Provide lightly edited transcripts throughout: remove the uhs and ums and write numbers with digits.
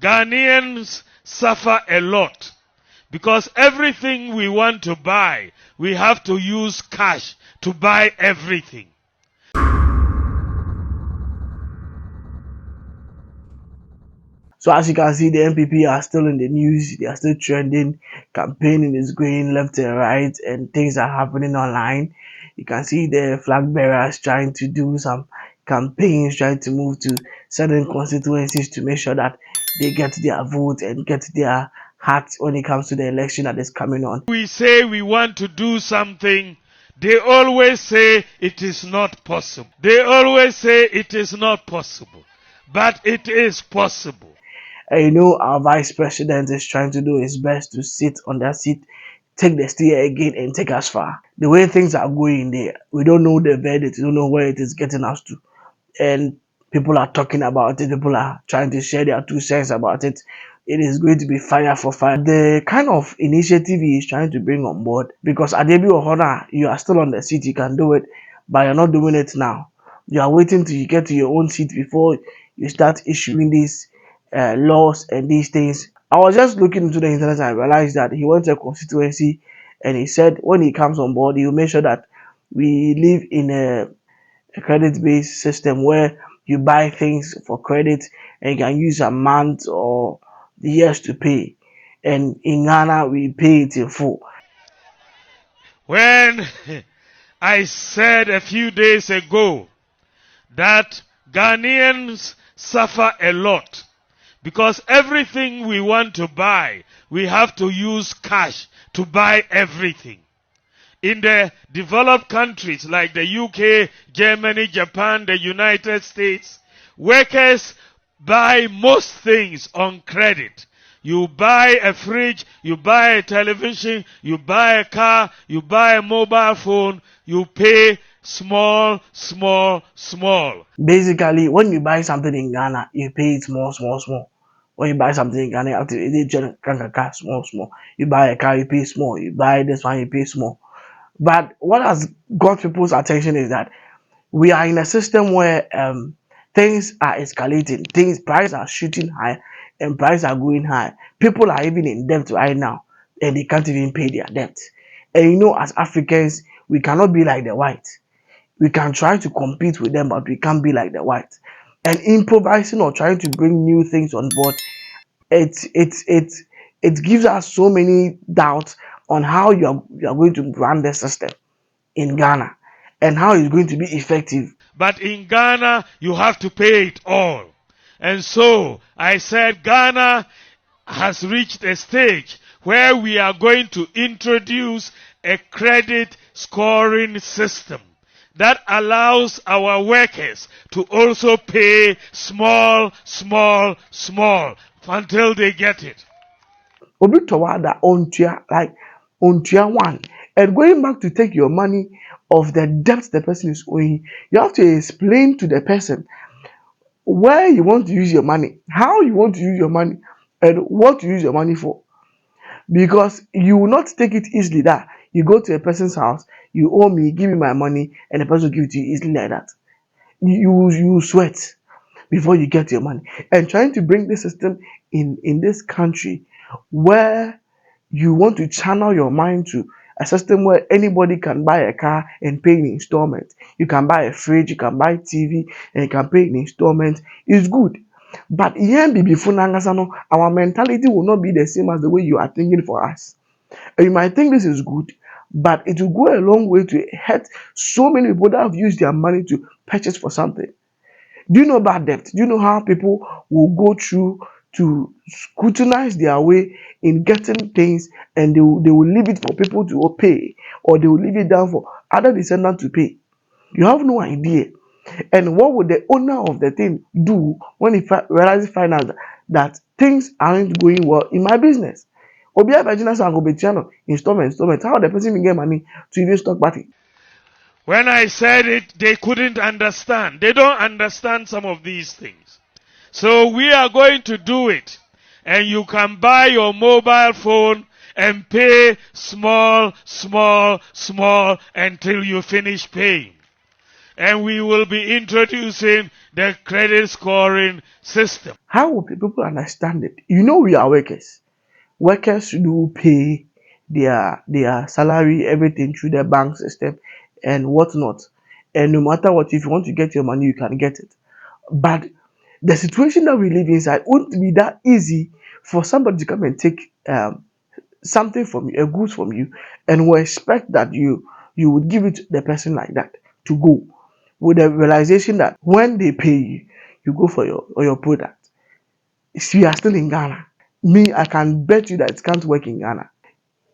Ghanaians suffer a lot because everything we want to buy, we have to use cash to buy everything. So as you can see, the NPP are still in the news. They are still trending. Campaigning is going left and right, and things are happening online. You can see the flag bearers trying to do some campaigns, trying to move to certain constituencies to make sure that they get their vote and get their hat when it comes to the election that is coming on. We say we want to do something, they always say it is not possible. They always say it is not possible. But it is possible. And you know, our vice president is trying to do his best to sit on that seat, take the steer again, and take us far. The way things are going there, we don't know the verdict, we don't know where it is getting us to. And people are talking about it, people are trying to share their 2 cents about it. It is going to be fire for fire. The kind of initiative he is trying to bring on board, because Adebi Ohona, you are still on the seat, you can do it, but you're not doing it now. You are waiting till you get to your own seat before you start issuing these laws and these things. I was just looking into the internet and I realized that he went to a constituency and he said when he comes on board, he will make sure that we live in a credit-based system where you buy things for credit and you can use a month or years to pay. And in Ghana, we pay it in full. When I said a few days ago that Ghanaians suffer a lot because everything we want to buy, we have to use cash to buy everything. In the developed countries like the UK, Germany, Japan, the United States, workers buy most things on credit. You buy a fridge, you buy a television, you buy a car, you buy a mobile phone, you pay small. Basically, when you buy something in Ghana, you pay it small. When you buy something in Ghana, you have to small. You buy a car, you pay small. You buy this one, you pay small. But what has got people's attention is that we are in a system where things are escalating, prices are shooting high, and prices are going high. People are even in debt right now, and they can't even pay their debt. And you know, as Africans, we cannot be like the whites. We can try to compete with them, but we can't be like the whites. And improvising or trying to bring new things on board, it gives us so many doubts on how you are going to run the system in Ghana and how it's going to be effective. But in Ghana, you have to pay it all. And so I said Ghana has reached a stage where we are going to introduce a credit scoring system that allows our workers to also pay small until they get it. Obi Tawada ontua one. And going back to take your money of the debt the person is owing, you have to explain to the person where you want to use your money, how you want to use your money, and what to use your money for. Because you will not take it easily that you go to a person's house, you owe me, give me my money, and the person will give it to you easily like that. You sweat before you get your money. And trying to bring this system in this country where you want to channel your mind to a system where anybody can buy a car and pay in installment. You can buy a fridge, you can buy TV, and you can pay in installment. It's good. But our mentality will not be the same as the way you are thinking for us. And you might think this is good, but it will go a long way to hurt so many people that have used their money to purchase for something. Do you know about debt? Do you know how people will go through to scrutinize their way in getting things, and they will leave it for people to pay, or they will leave it down for other descendants to pay? You have no idea. And what would the owner of the thing do when he find out that things aren't going well in my business? Installment. How the person will get money to even stock party? When I said it, they couldn't understand. They don't understand some of these things. So we are going to do it. And you can buy your mobile phone and pay small until you finish paying. And we will be introducing the credit scoring system. How will people understand it? You know, we are workers. Workers do pay their salary, everything through the bank system and whatnot. And no matter what, if you want to get your money, you can get it. But the situation that we live inside won't be that easy for somebody to come and take something from you, a goods from you, and will expect that you would give it to the person like that to go with the realization that when they pay you, you go for your product. If you are still in Ghana, me, I can bet you that it can't work in Ghana.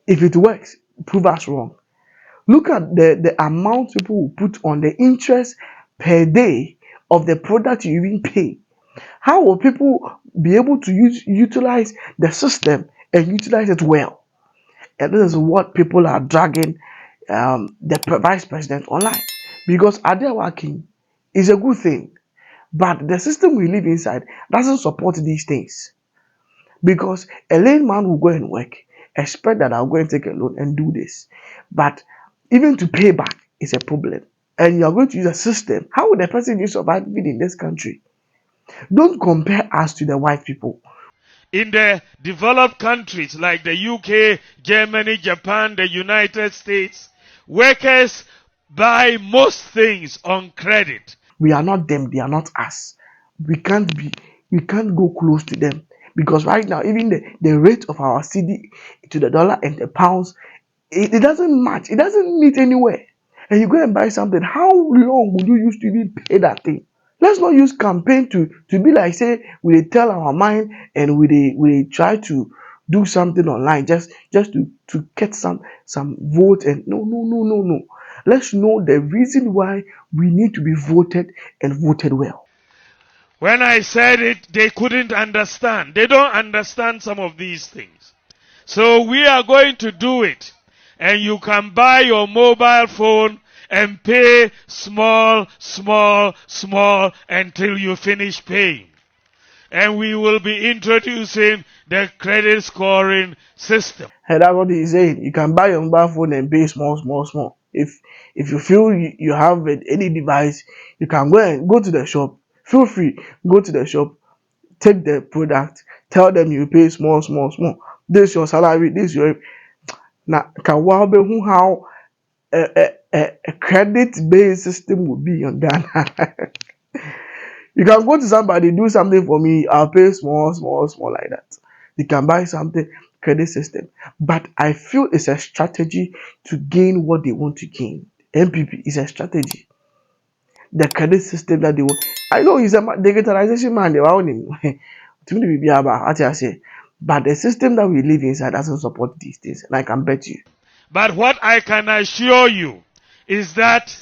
If it works, prove us wrong. Look at the amount people will put on the interest per day of the product you even pay. How will people be able to utilize the system and utilize it well? And this is what people are dragging the vice president online. Because Adia working is a good thing, but the system we live inside doesn't support these things. Because a layman will go and work, expect that I'll go and take a loan and do this. But even to pay back is a problem. And you're going to use a system. How would a person be surviving in this country? Don't compare us to the white people. In the developed countries like the UK, Germany, Japan, the United States, workers buy most things on credit. We are not them, they are not us. We can't go close to them. Because right now, even the rate of our CD to the dollar and the pounds, it doesn't match. It doesn't meet anywhere. And you go and buy something. How long would you use to even pay that thing? Let's not use campaign to be like say we tell our mind and we try to do something online just to get some vote and no. Let's know the reason why we need to be voted and voted well. When I said it, they couldn't understand. They don't understand some of these things. So we are going to do it. And you can buy your mobile phone and pay small until you finish paying. And we will be introducing the credit scoring system. And that's what he's saying. You can buy your mobile phone and pay small. If you feel you have any device, you can go to the shop. Feel free, go to the shop, take the product, tell them you pay small. This is your salary, this is your. Now, can we how a credit-based system would be on Ghana? You can go to somebody, do something for me, I'll pay small like that. You can buy something, credit system. But I feel it's a strategy to gain what they want to gain. MPP is a strategy. The credit system that they want. I know he's a digitalization man, they want him. To me, be about I say. But the system that we live inside doesn't support these things, and I can bet you. But what I can assure you is that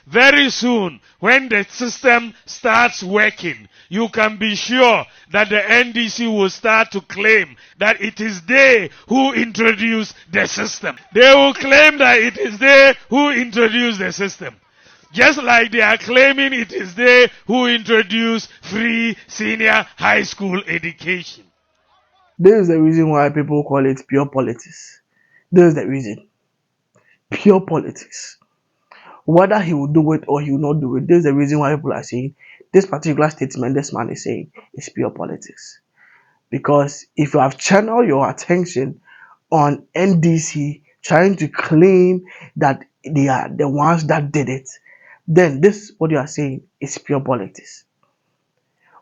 very soon, when the system starts working, you can be sure that the NDC will start to claim that it is they who introduced the system. They will claim that it is they who introduced the system. Just like they are claiming it is they who introduced free senior high school education. This is the reason why people call it pure politics. This is the reason. Pure politics. Whether he will do it or he will not do it, this is the reason why people are saying this particular statement this man is saying is pure politics. Because if you have channeled your attention on NDC trying to claim that they are the ones that did it, then this what you are saying is pure politics.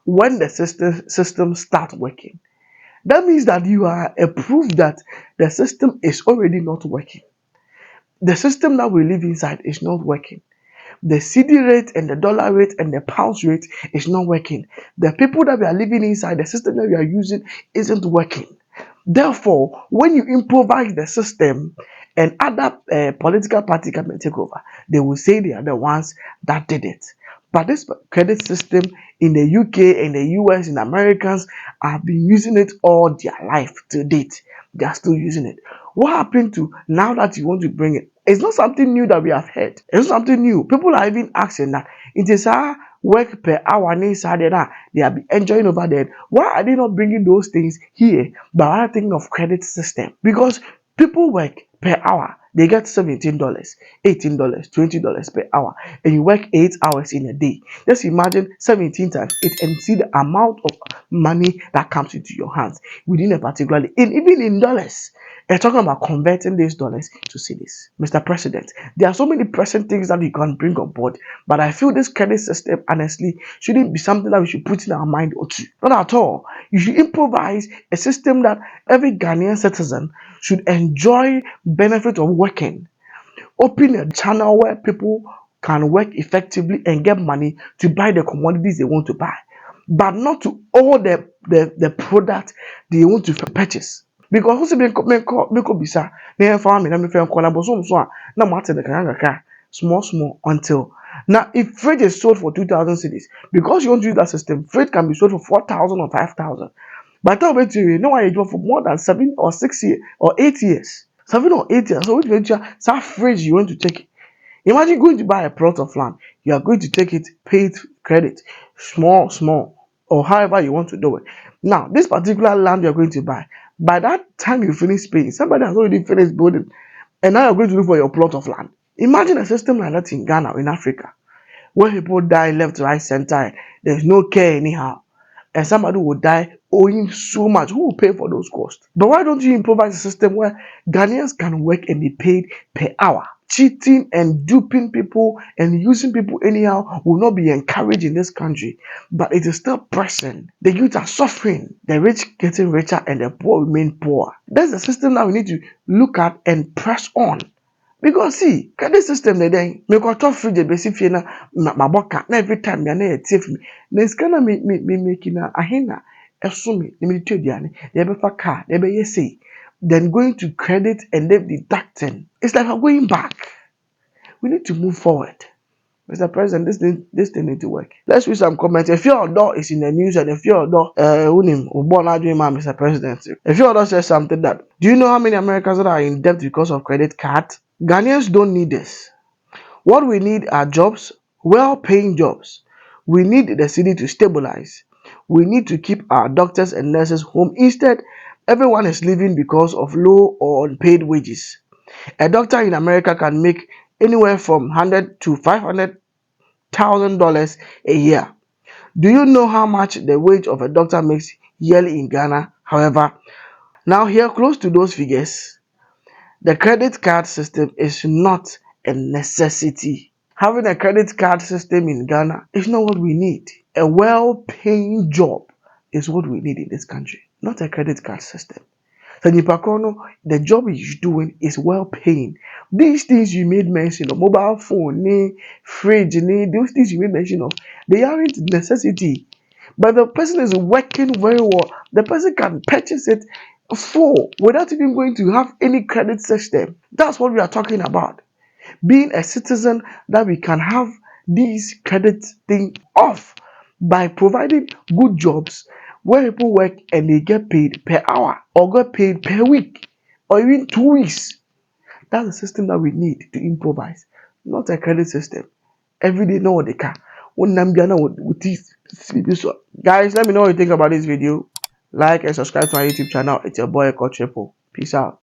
When the system starts working, that means that you are a proof that the system is already not working. The system that we live inside is not working. The CD rate and the dollar rate and the pounds rate is not working. The people that we are living inside, the system that we are using isn't working. Therefore, when you improvise the system and other political party come and take over, they will say they are the ones that did it. But this credit system in the UK, in the US, in Americans have been using it all their life to date. They are still using it. What happened to now that you want to bring it? It's not something new that we have heard. It's not something new. People are even asking that. It is our work per hour inside there. They are enjoying over there. Why are they not bringing those things here? But rather thinking of credit system? Because people work per hour. They get $17, $18, $20 per hour, and you work 8 hours in a day. Just imagine 17 times 8 and see the amount of money that comes into your hands within a particular day. And even in dollars, they're talking about converting these dollars to cedis. Mr. President, there are so many present things that you can bring on board, but I feel this credit system, honestly, shouldn't be something that we should put in our mind or two. Not at all. You should improvise a system that every Ghanaian citizen should enjoy benefit of working. Open a channel where people can work effectively and get money to buy the commodities they want to buy, but not to all the product they want to purchase. Because who say me bisa na farm na me fe nkola boso so a na mo ate the kaka small until now if freight is sold for 2,000 cedis, because you want to use that system, freight can be sold for 4,000 or 5,000. By the time you know why you do for more than 7 or 6 years or 8 years. 7 or 8 years. So which means that phrase you want to take it. Imagine going to buy a plot of land. You are going to take it, paid credit, small, or however you want to do it. Now, this particular land you are going to buy, by that time you finish paying, somebody has already finished building, and now you're going to look for your plot of land. Imagine a system like that in Ghana, in Africa, where people die left, right, center. There's no care anyhow. And somebody will die owing so much. Who will pay for those costs? But why don't you improvise a system where Ghanaians can work and be paid per hour? Cheating and duping people and using people anyhow will not be encouraged in this country, but it is still present. The youth are suffering, the rich getting richer and the poor remain poor. That's the system that we need to look at and press on. Because see, credit system they then make a tough fridge basic na my boka na every time ya na etif me. Na scanner me making a ahina esumi me to diane. They be for car, they be say. Then going to credit and then deducting. It's like we're going back. We need to move forward. Mr. President, this thing need to work. Let's read some comments. If your door is in the news and if your door Mr. President. If your door says something that, do you know how many Americans that are in debt because of credit card? Ghanaians don't need this. What we need are jobs, well-paying jobs. We need the city to stabilize. We need to keep our doctors and nurses home. Instead, everyone is leaving because of low or unpaid wages. A doctor in America can make anywhere from $100,000 to $500,000 a year. Do you know how much the wage of a doctor makes yearly in Ghana? However, now here close to those figures, the credit card system is not a necessity. Having a credit card system in Ghana is not what we need. A well-paying job is what we need in this country, not a credit card system. So the job he's doing is well-paying. These things you made mention of, mobile phone, fridge, those things you made mention of, they aren't necessity. But the person is working very well. The person can purchase it full without even going to have any credit system. That's what we are talking about. Being a citizen that we can have these credit thing off by providing good jobs where people work and they get paid per hour or get paid per week or even 2 weeks. That's the system that we need to improvise, not a credit system. Every day, no, they can. Guys, let me know what you think about this video. Like and subscribe to my YouTube channel. It's your boy Eko Triple. Peace out.